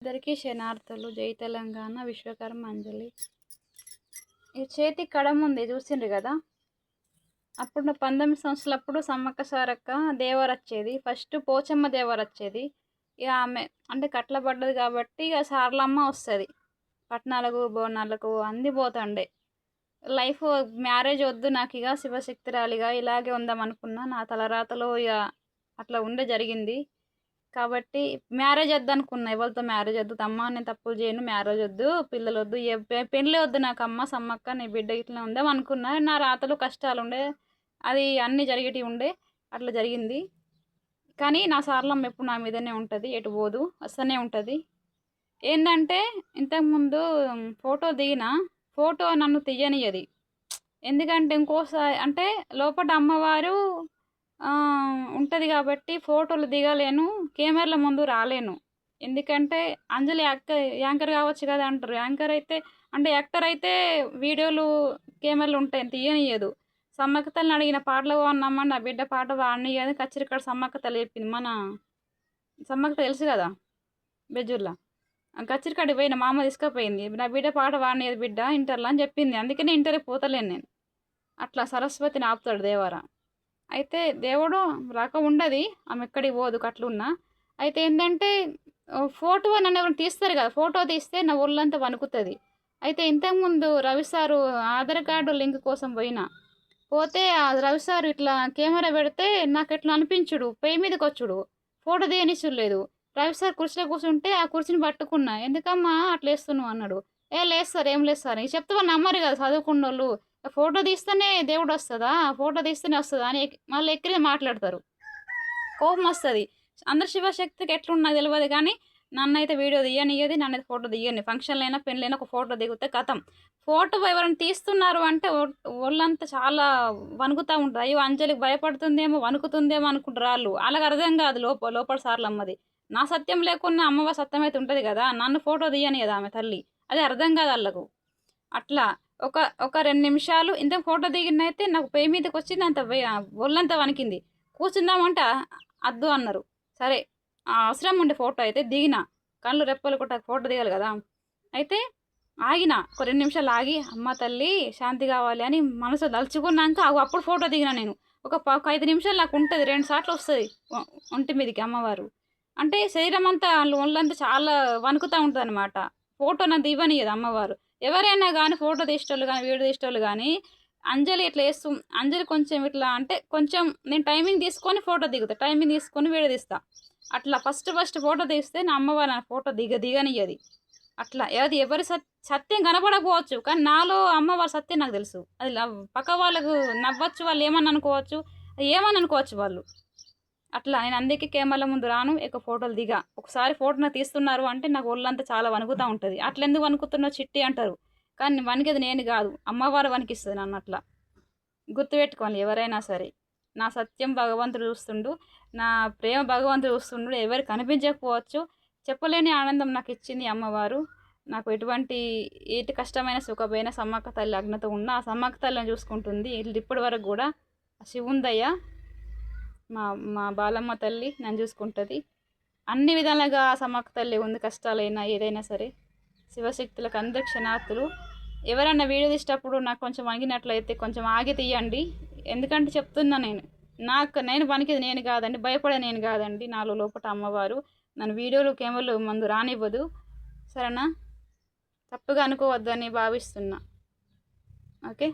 ఇద్దరికీ శనార్థులు. జై తెలంగాణ. విశ్వకర్మ అంజలి. ఈ చేతి కడమ ఉంది చూసిండ్రు కదా. అప్పుడు 19 సంవత్సరాలప్పుడు సమ్మక్క సారక్క దేవర వచ్చేది. ఫస్ట్ పోచమ్మ దేవర వచ్చేది. ఇక ఆమె అంటే కట్ల పడ్డది కాబట్టి ఇక సార్లమ్మ వస్తుంది. పట్నాలకు బోనాలకు అన్నీ పోతుండే. లైఫ్ మ్యారేజ్ వద్దు నాకు, ఇక శివశక్తిరాలిగా ఇలాగే ఉందాం అనుకున్నా. నా తలరాతలో ఇక అట్లా ఉండే జరిగింది కాబట్టి మ్యారేజ్ వద్దు అనుకున్నా. ఎవరితో మ్యారేజ్ వద్దు అమ్మ, నేను తప్పులు చేయను, మ్యారేజ్ వద్దు, పిల్లలు వద్దు, పెళ్ళి వద్దు నాకు అమ్మ, సమ్మక్క నీ బిడ్డ ఇట్లా ఉందాం అనుకున్నా. నా రాతలు కష్టాలు ఉండే, అది అన్నీ జరిగేటివి ఉండే, అట్లా జరిగింది. కానీ నా సార్లమ్మ ఎప్పుడు నా మీదనే ఉంటుంది, ఎటు పోదు, వస్తూనే ఉంటుంది. ఏంటంటే ఇంతకుముందు ఫోటో దిగిన ఫోటో నన్ను తీయనియది. ఎందుకంటే ఇంకోసారి అంటే లోపల అమ్మవారు ఉంటుంది కాబట్టి ఫోటోలు దిగలేను, కెమెరాల ముందు రాలేను. ఎందుకంటే అంజలి యాంకర్ కావచ్చు కదా అంటారు. యాంకర్ అయితే అంటే యాక్టర్ అయితే వీడియోలు కెమెరాలు ఉంటాయి, తీయనియదు. సమ్మక్క తల్లిని అడిగిన పాటలు బాగున్నామా, నా బిడ్డ పాట పాడనియదు. కచ్చిరికాడ సమ్మక్క తల్లి చెప్పింది. మన సమ్మక్క తెలుసు కదా బెజ్జూర్లో, కచ్చిరికాడికి పోయిన మా అమ్మ తీసుకుపోయింది. నా బిడ్డ పాట పాడనియదు బిడ్డ ఇంటర్లో అని చెప్పింది. అందుకనే ఇంటర్కి పోతలేను నేను. అట్లా సరస్వతిని ఆపుతాడు దేవరా. అయితే దేవుడు రాక ఉండదు, ఆమె ఎక్కడికి పోదు కట్లున్నా. అయితే ఏంటంటే ఫోటో నన్ను ఎవరైనా తీస్తారు కదా, ఫోటో తీస్తే నా ఒళ్ళంతా వణుకుతుంది. అయితే ఇంతకుముందు Ravi sir Aadhaar card link కోసం పోతే ఆ రవి సారు ఇట్లా కెమెరా పెడితే నాకు ఎట్లా అనిపించుడు, పెయి మీదకి వచ్చుడు, ఫోటో తీయనిచ్చులేదు. రవి సార్ కుర్చీలో కూర్చుంటే ఆ కుర్చీని పట్టుకున్నా. ఎందుకమ్మా అట్లా వేస్తున్నావు అన్నాడు. లేదు సార్, ఏం లేదు సార్. చెప్తే వాళ్ళు నమ్మరు కదా చదువుకున్న వాళ్ళు. ఫోటో తీస్తేనే దేవుడు వస్తుందా, ఫోటో తీస్తేనే వస్తుందా అని మళ్ళీ ఎక్కిరి మాట్లాడతారు. కోపం వస్తుంది. అందరు శివశక్తికి ఎట్లున్నా తెలియదు కానీ నన్నైతే వీడియో తీయనియది, నన్నైతే ఫోటో తీయని. ఫంక్షన్లు అయినా పెళ్ళైనా ఒక ఫోటో దిగితే కథం. ఫోటో ఎవరైనా తీస్తున్నారు అంటే ఒళ్ళంతా చాలా వణుకుతూ ఉంటుంది. అయ్యో అంజలికి భయపడుతుందేమో, వణుకుతుందేమో అనుకుంటారు వాళ్ళు. వాళ్ళకి అర్థం కాదు లోపల సార్లమ్మది. నా సత్యం లేకున్నా అమ్మవారి సత్యం అయితే ఉంటుంది కదా, నన్ను ఫోటో తీయని కదా ఆమె తల్లి, అది అర్థం కాదు వాళ్ళకు. అట్లా ఒక 2 నిమిషాలు ఇంత ఫోటో దిగినైతే నాకు పెయి మీదకి వచ్చింది, అంత ఒళ్ళంతా వణికింది. కూర్చుందామంటే అద్దు అన్నారు. సరే అవసరం ఉండే ఫోటో అయితే దిగిన, కళ్ళు రెప్పలు కొట్ట ఫోటో దిగాలి కదా. అయితే ఆగిన, ఒక 2 నిమిషాలు ఆగి అమ్మ తల్లి శాంతి కావాలి అని మనసు దలుచుకున్నాక అప్పుడు ఫోటో దిగిన నేను. ఒక 5 నిమిషాలు నాకు ఉంటుంది, 2 సార్లు వస్తుంది ఒంటి మీదకి అమ్మవారు. అంటే శరీరం అంతా ఒళ్ళంతా చాలా వణుకుతూ ఉంటుంది అనమాట. ఫోటో నన్ను దివ్వనియదు అమ్మవారు. ఎవరైనా కానీ ఫోటో తీసేటోళ్ళు కానీ వీడియో తీసేటోళ్ళు కానీ అంజలి ఇట్లా వేస్తూ, అంజలి కొంచెం ఇట్లా అంటే కొంచెం నేను టైమింగ్ తీసుకొని ఫోటో దిగుతా, టైమింగ్ తీసుకొని వీడియో తీస్తా. అట్లా ఫస్ట్ ఫోటో తీస్తే నా అమ్మవారు నా ఫోటో దిగనియది. అట్లా అది ఎవరి సత్యం కనపడకపోవచ్చు కానీ నాలో అమ్మవారి సత్యం నాకు తెలుసు. అది పక్క వాళ్ళకు నవ్వచ్చు, వాళ్ళు ఏమని అనుకోవచ్చు, ఏమని అనుకోవచ్చు వాళ్ళు. అట్లా నేను అందుకే కెమెరాల ముందు రాను, ఎక్కువ ఫోటోలు దిగా. ఒకసారి ఫోటో నాకు తీస్తున్నారు అంటే నాకు ఒళ్ళంతా చాలా వణుకుతూ ఉంటుంది. అట్లా ఎందుకు వణుకుతున్నావు చిట్టి అంటారు, కానీ వణికేది నేను కాదు, అమ్మవారు వణికిస్తుంది నన్ను. అట్లా గుర్తుపెట్టుకోవాలి ఎవరైనా సరే. నా సత్యం భగవంతుడు చూస్తుండు, నా ప్రేమ భగవంతుడు చూస్తుండు. ఎవరు కనిపించకపోవచ్చు, చెప్పలేని ఆనందం నాకు ఇచ్చింది అమ్మవారు. నాకు ఎటు కష్టమైన సుఖమైన సమ్మక్క తల్లి అజ్ఞత ఉన్న ఆ సమ్మక్క తల్లిని చూసుకుంటుంది ఇప్పటి వరకు కూడా. శివుందయ్య మా బాలమ్మ తల్లి నన్ను చూసుకుంటుంది అన్ని విధాలుగా. సమ్మక్క తల్లి ఉంది, కష్టాలైనా ఏదైనా సరే. శివశక్తులకు అందరి క్షణార్థులు. ఎవరన్నా వీడియో తీసేటప్పుడు నాకు కొంచెం వణికినట్లయితే కొంచెం ఆగి తీయండి. ఎందుకంటే చెప్తున్నా నేను వణికిది నేను కాదండి, భయపడే నేను కాదండి. నాలో లోపల అమ్మవారు నన్ను వీడియోలు కెమెరాలు ముందు రానివ్వదు. సరేనా, తప్పుగా అనుకోవద్దని భావిస్తున్నా. ఓకే.